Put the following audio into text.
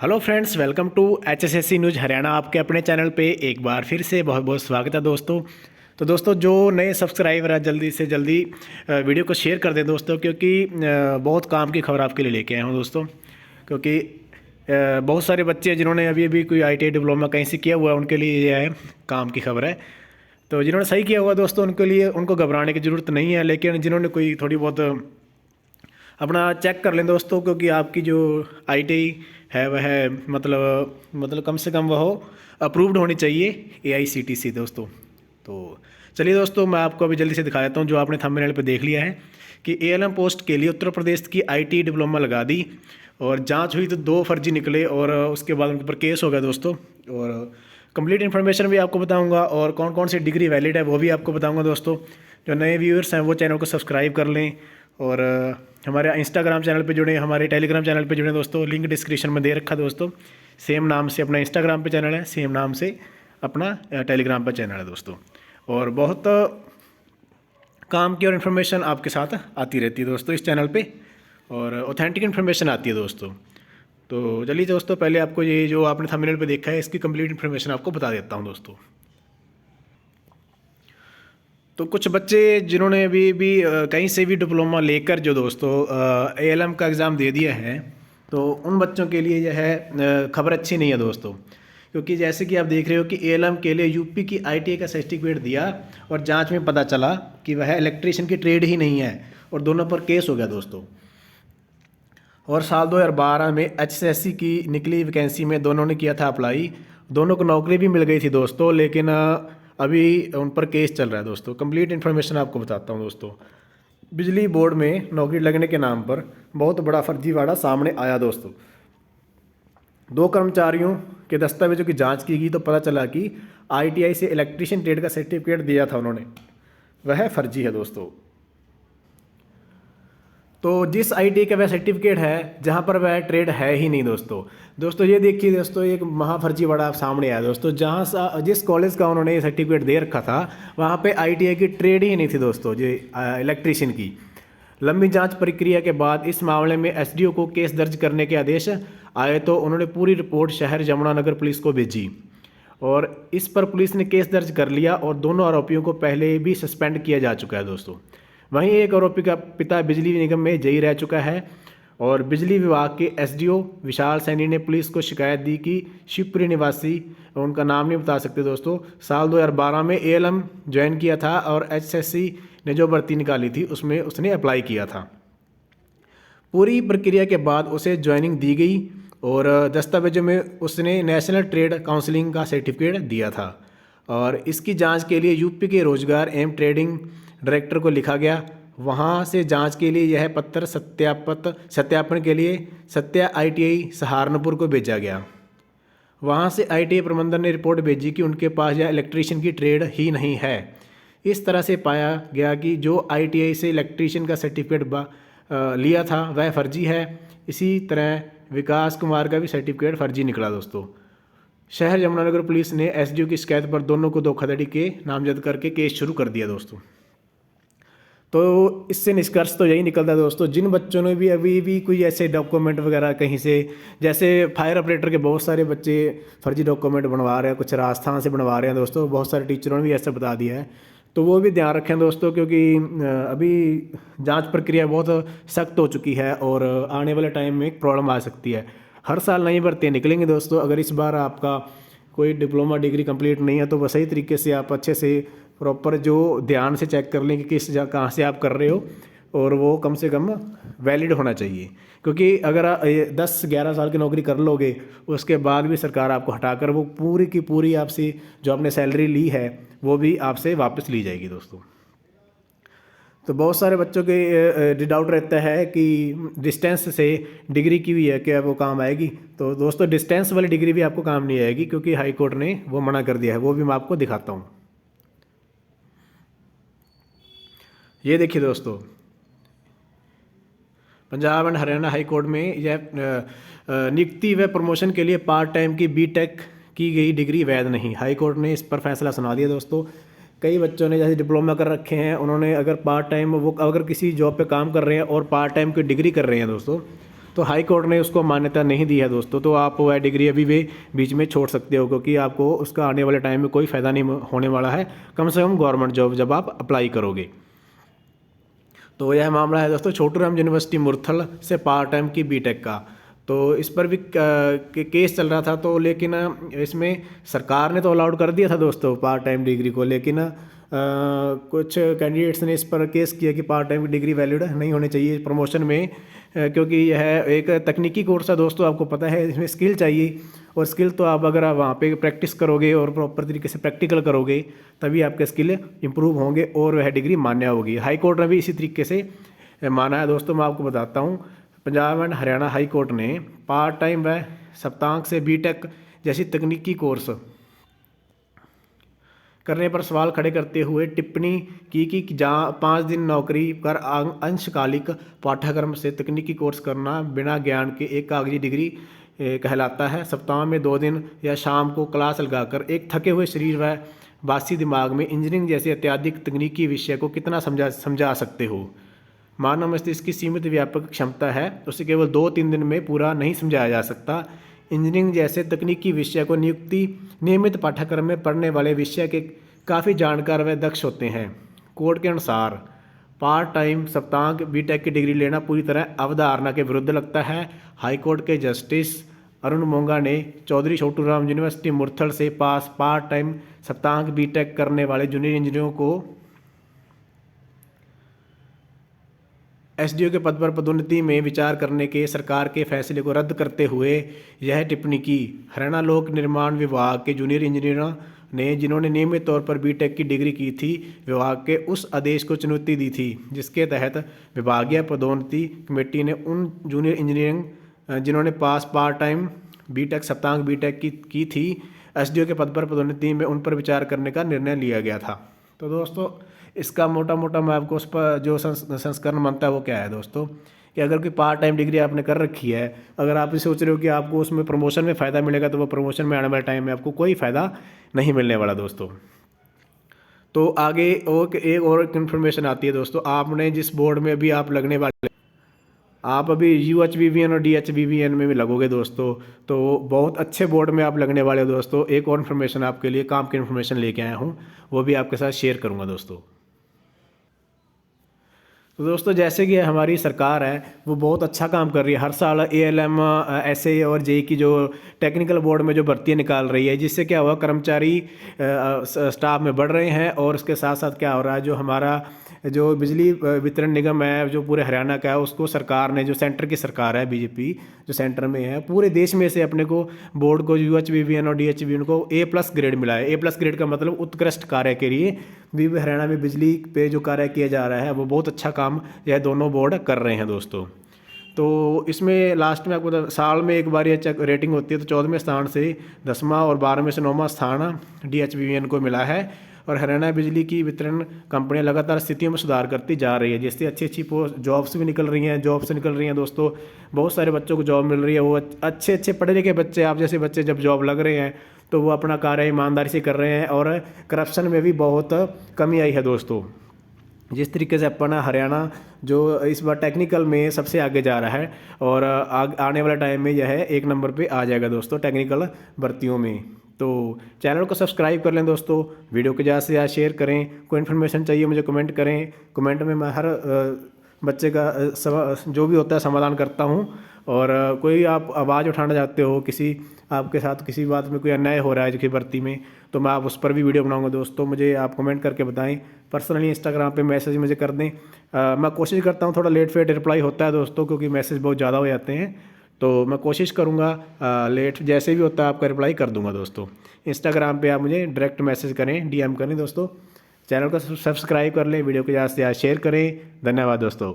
Hello friends, welcome to HSSC news Haryana. आपके अपने channel पे एक बार फिर से बहुत बहुत स्वागत है दोस्तों। तो दोस्तों, जो नए सब्सक्राइबर हैं जल्दी से जल्दी वीडियो को शेयर कर दें दोस्तों, क्योंकि बहुत काम की खबर आपके लिए लेके आया हूँ दोस्तों। क्योंकि बहुत सारे बच्चे हैं जिन्होंने अभी अभी कोई ITI डिप्लोमा कहीं से किया हुआ है, उनके लिए ये है काम की खबर है। तो जिन्होंने सही किया हुआ दोस्तों, उनके लिए उनको घबराने की ज़रूरत नहीं है। लेकिन जिन्होंने कोई थोड़ी बहुत अपना चेक कर लें दोस्तों, क्योंकि आपकी जो ITI है वह मतलब कम से कम वह अप्रूव्ड होनी चाहिए AICTE दोस्तों। तो चलिए दोस्तों, मैं आपको अभी जल्दी से दिखा देता हूँ। जो आपने थंबनेल पे देख लिया है कि ALM पोस्ट के लिए उत्तर प्रदेश की ITI डिप्लोमा लगा दी और जांच हुई तो 2 फर्जी निकले और उसके बाद उनके ऊपर केस हो गया दोस्तों। और कंप्लीट इन्फॉर्मेशन भी आपको बताऊंगा और कौन कौन सी डिग्री वैलिड है वो भी आपको बताऊंगा दोस्तों। जो नए व्यूअर्स हैं वो चैनल को सब्सक्राइब कर लें और हमारे इंस्टाग्राम चैनल पे जुड़े, हमारे टेलीग्राम चैनल पे जुड़े दोस्तों। लिंक डिस्क्रिप्शन में दे रखा दोस्तों। सेम नाम से अपना इंस्टाग्राम पे चैनल है, सेम नाम से अपना टेलीग्राम पे चैनल है दोस्तों। और बहुत काम की और इन्फॉर्मेशन आपके साथ आती रहती है दोस्तों इस चैनल पे, और ऑथेंटिक इन्फॉर्मेशन आती है दोस्तों। तो चलिए दोस्तों, पहले आपको ये जो आपने थंबनेल पे देखा है इसकी कंप्लीट इन्फॉर्मेशन आपको बता देता हूँ दोस्तों। तो कुछ बच्चे जिन्होंने अभी भी कहीं से भी डिप्लोमा लेकर जो दोस्तों ALM का एग्ज़ाम दे दिया है, तो उन बच्चों के लिए यह है खबर अच्छी नहीं है दोस्तों। क्योंकि जैसे कि आप देख रहे हो कि ALM के लिए यूपी की ITI का सर्टिफिकेट दिया और जांच में पता चला कि वह इलेक्ट्रीशियन की ट्रेड ही नहीं है और दोनों पर केस हो गया दोस्तों। और साल 2012 में HSSC की निकली वैकेंसी में दोनों ने किया था अप्लाई, दोनों को नौकरी भी मिल गई थी दोस्तों। लेकिन अभी उन पर केस चल रहा है दोस्तों। कंप्लीट इन्फॉर्मेशन आपको बताता हूँ दोस्तों। बिजली बोर्ड में नौकरी लगने के नाम पर बहुत बड़ा फर्जीवाड़ा सामने आया दोस्तों। 2 कर्मचारियों के दस्तावेजों की जांच की गई तो पता चला कि ITI से इलेक्ट्रीशियन ट्रेड का सर्टिफिकेट दिया था उन्होंने, वह फर्जी है दोस्तों। तो जिस ITI का वह सर्टिफिकेट है जहाँ पर वह ट्रेड है ही नहीं दोस्तों ये देखिए दोस्तों, एक महाफर्जीवाड़ा सामने आया दोस्तों। जिस कॉलेज का उन्होंने सर्टिफिकेट दे रखा था वहाँ पे ITI की ट्रेड ही नहीं थी दोस्तों, जो इलेक्ट्रीशियन की। लंबी जांच प्रक्रिया के बाद इस मामले में SDO को केस दर्ज करने के आदेश आए तो उन्होंने पूरी रिपोर्ट शहर यमुनानगर पुलिस को भेजी और इस पर पुलिस ने केस दर्ज कर लिया और दोनों आरोपियों को पहले भी सस्पेंड किया जा चुका है दोस्तों। वहीं एक आरोपी का पिता बिजली निगम में जेई रह चुका है और बिजली विभाग के SDO विशाल सैनी ने पुलिस को शिकायत दी कि शिवपुरी निवासी, उनका नाम नहीं बता सकते दोस्तों, साल 2012 में ALM ज्वाइन किया था और HSSC ने जो भर्ती निकाली थी उसमें उसने अप्लाई किया था। पूरी प्रक्रिया के बाद उसे ज्वाइनिंग दी गई और दस्तावेजों में उसने नेशनल ट्रेड काउंसिलिंग का सर्टिफिकेट दिया था और इसकी जांच के लिए यूपी के रोजगार एवं ट्रेडिंग डायरेक्टर को लिखा गया। वहां से जांच के लिए यह पत्र सत्यापन के लिए सत्या ITI सहारनपुर को भेजा गया। वहां से ITI प्रबंधन ने रिपोर्ट भेजी कि उनके पास यह इलेक्ट्रीशियन की ट्रेड ही नहीं है। इस तरह से पाया गया कि जो ITI से इलेक्ट्रीशियन का सर्टिफिकेट लिया था वह फर्जी है। इसी तरह विकास कुमार का भी सर्टिफिकेट फर्जी निकला दोस्तों। शहर यमुनानगर पुलिस ने SDO की शिकायत पर दोनों को धोखाधड़ी के नामजद करके केस शुरू कर दिया दोस्तों। तो इससे निष्कर्ष तो यही निकलता है दोस्तों, जिन बच्चों ने भी अभी भी कोई ऐसे डॉक्यूमेंट वगैरह कहीं से, जैसे फायर ऑपरेटर के बहुत सारे बच्चे फर्जी डॉक्यूमेंट बनवा रहे हैं, कुछ राजस्थान से बनवा रहे हैं दोस्तों, बहुत सारे टीचरों ने भी ऐसा बता दिया है। तो वो भी ध्यान रखें दोस्तों, क्योंकि अभी जांच प्रक्रिया बहुत सख्त हो चुकी है और आने वाले टाइम में एक प्रॉब्लम आ सकती है। हर साल नई भर्तियाँ निकलेंगी दोस्तों। अगर इस बार आपका कोई डिप्लोमा डिग्री कंप्लीट नहीं है तो वह सही तरीके से आप अच्छे से प्रॉपर जो ध्यान से चेक कर लें कि कहाँ से आप कर रहे हो, और वो कम से कम वैलिड होना चाहिए। क्योंकि अगर 10-11 साल की नौकरी कर लोगे उसके बाद भी सरकार आपको हटाकर वो पूरी की पूरी आपसे जो आपने सैलरी ली है वो भी आपसे वापस ली जाएगी दोस्तों। तो बहुत सारे बच्चों के डाउट रहता है कि डिस्टेंस से डिग्री की हुई है क्या वो काम आएगी। तो दोस्तों, डिस्टेंस वाली डिग्री भी आपको काम नहीं आएगी, क्योंकि हाई कोर्ट ने वो मना कर दिया है। वो भी मैं आपको दिखाता हूँ। ये देखिए दोस्तों, Punjab and Haryana high court में यह नियुक्ति व प्रमोशन के लिए पार्ट टाइम की BTech की गई डिग्री वैध नहीं। हाई कोर्ट ने इस पर फैसला सुना दिया दोस्तों। कई बच्चों ने जैसे डिप्लोमा कर रखे हैं, उन्होंने अगर पार्ट टाइम वो अगर किसी जॉब पे काम कर रहे हैं और पार्ट टाइम की डिग्री कर रहे हैं दोस्तों, तो हाई कोर्ट ने उसको मान्यता नहीं दी है दोस्तों, तो आप वह डिग्री अभी भी बीच में छोड़ सकते हो, क्योंकि आपको उसका आने वाले टाइम में कोई फ़ायदा नहीं होने वाला है, कम से कम गवर्नमेंट जॉब जब आप अप्लाई करोगे। तो यह मामला है दोस्तों छोटूराम यूनिवर्सिटी मुरथल से पार्ट टाइम की बीटेक का। तो इस पर भी केस चल रहा था, तो लेकिन इसमें सरकार ने तो अलाउड कर दिया था दोस्तों पार्ट टाइम डिग्री को, लेकिन कुछ कैंडिडेट्स ने इस पर केस किया कि पार्ट टाइम की डिग्री वैलिड नहीं होनी चाहिए प्रमोशन में, क्योंकि यह एक तकनीकी कोर्स है दोस्तों, आपको पता है इसमें स्किल चाहिए, और स्किल तो आप अगर आप वहाँ पे प्रैक्टिस करोगे और प्रॉपर तरीके से प्रैक्टिकल करोगे तभी आपके स्किल इंप्रूव होंगे और वह डिग्री मान्य होगी। हाई कोर्ट ने भी इसी तरीके से माना है दोस्तों। मैं आपको बताता हूँ, Punjab and Haryana high court ने पार्ट टाइम व सप्तांक से बीटेक जैसी तकनीकी कोर्स करने पर सवाल खड़े करते हुए टिप्पणी की कि जहाँ 5 दिन नौकरी कर अंशकालिक पाठ्यक्रम से तकनीकी कोर्स करना बिना ज्ञान के एक कागजी डिग्री कहलाता है। सप्ताह में 2 दिन या शाम को क्लास लगाकर एक थके हुए शरीर व बासी दिमाग में इंजीनियरिंग जैसे अत्याधिक तकनीकी विषय को कितना समझा सकते हो। मानव मस्तिष्क की सीमित व्यापक क्षमता है, उसे केवल 2-3 दिन में पूरा नहीं समझाया जा सकता। इंजीनियरिंग जैसे तकनीकी विषय को नियमित पाठ्यक्रम में पढ़ने वाले विषय के काफ़ी जानकार व दक्ष होते हैं। कोर्ट के अनुसार पार्ट टाइम सप्तांक बीटेक की डिग्री लेना पूरी तरह अवधारणा के विरुद्ध लगता है। हाईकोर्ट के जस्टिस अरुण मोंगा ने चौधरी छोटूराम यूनिवर्सिटी मुरथल से पास पार्ट टाइम सप्तांक बीटेक करने वाले जूनियर इंजीनियरों को एसडीओ के पद पर पदोन्नति में विचार करने के सरकार के फैसले को रद्द करते हुए यह टिप्पणी की। हरियाणा लोक निर्माण विभाग के जूनियर इंजीनियरों ने, जिन्होंने नियमित तौर पर बीटेक की डिग्री की थी, विभाग के उस आदेश को चुनौती दी थी जिसके तहत विभागीय पदोन्नति कमेटी ने उन जूनियर इंजीनियरिंग जिन्होंने पार्ट टाइम बीटेक सप्तांक बीटेक की थी, एसडीओ के पद पर पदोन्नति में उन पर विचार करने का निर्णय लिया गया था। तो दोस्तों इसका मोटा मोटा मैं आपको उस पर जो संस्करण बनता है वो क्या है दोस्तों, कि अगर कोई पार्ट टाइम डिग्री आपने कर रखी है, अगर आप ये सोच रहे हो कि आपको उसमें प्रमोशन में फ़ायदा मिलेगा, तो वो प्रमोशन में आने वाले टाइम में आपको कोई फ़ायदा नहीं मिलने वाला दोस्तों। तो आगे एक और इन्फॉर्मेशन आती है दोस्तों, आपने जिस बोर्ड में भी आप लगने वाले, आप अभी UHVVN और DHVVN में भी लगोगे दोस्तों, तो बहुत अच्छे बोर्ड में आप लगने वाले हो दोस्तों। एक और इन्फॉर्मेशन आपके लिए काम की इन्फॉर्मेशन लेके आया हूँ, वो भी आपके साथ शेयर करूँगा दोस्तों। तो दोस्तों जैसे कि हमारी सरकार है वो बहुत अच्छा काम कर रही है, हर साल ALM SA और JEE की जो टेक्निकल बोर्ड में जो भर्तियाँ निकाल रही है, जिससे क्या हुआ कर्मचारी स्टाफ में बढ़ रहे हैं, और उसके साथ साथ क्या हो रहा है, जो हमारा जो बिजली वितरण निगम है जो पूरे हरियाणा का है, उसको सरकार ने, जो सेंटर की सरकार है बीजेपी जो सेंटर में है, पूरे देश में से अपने को बोर्ड को UHVVN और DHVVN को A+ ग्रेड मिला है। A+ ग्रेड का मतलब उत्कृष्ट कार्य के लिए भी हरियाणा में बिजली पे जो कार्य किया जा रहा है वो बहुत अच्छा काम यह दोनों बोर्ड कर रहे हैं दोस्तों। तो इसमें लास्ट में आपको साल में एक बार ये रेटिंग होती है, तो 14वें स्थान से 10वां और 12वें से 9वां स्थान DHVVN को मिला है। और हरियाणा बिजली की वितरण कंपनियां लगातार स्थितियों में सुधार करती जा रही है, जिससे अच्छी अच्छी जॉब्स भी निकल रही हैं, दोस्तों। बहुत सारे बच्चों को जॉब मिल रही है, वो अच्छे पढ़े लिखे बच्चे, आप जैसे बच्चे जब जॉब लग रहे हैं तो वो अपना कार्य ईमानदारी से कर रहे हैं, और करप्शन में भी बहुत कमी आई है दोस्तों। जिस तरीके से अपना हरियाणा जो इस बार टेक्निकल में सबसे आगे जा रहा है, और आने वाले टाइम में यह 1 नंबर पे आ जाएगा दोस्तों टेक्निकल भर्तियों में। तो चैनल को सब्सक्राइब कर लें दोस्तों, वीडियो को ज़्यादा से ज़्यादा शेयर करें। कोई इन्फॉर्मेशन चाहिए मुझे कमेंट करें, कमेंट में मैं हर बच्चे का जो भी होता है समाधान करता हूँ। और कोई आप आवाज़ उठाना चाहते हो, किसी आपके साथ किसी बात में कोई अन्याय हो रहा है किसी भर्ती में, तो मैं आप उस पर भी वीडियो बनाऊंगा दोस्तों। मुझे आप कमेंट करके बताएं, पर्सनली इंस्टाग्राम पे मैसेज मुझे कर दें। मैं कोशिश करता हूँ, थोड़ा लेट फेट रिप्लाई होता है दोस्तों, क्योंकि मैसेज बहुत ज़्यादा हो जाते हैं, तो मैं कोशिश करूँगा लेट जैसे भी होता है आपका रिप्लाई कर दूँगा दोस्तों। इंस्टाग्राम पे आप मुझे डायरेक्ट मैसेज करें, DM करें दोस्तों। चैनल को सब्सक्राइब कर लें, वीडियो को ज़्यादा से ज़्यादा शेयर करें। धन्यवाद दोस्तों।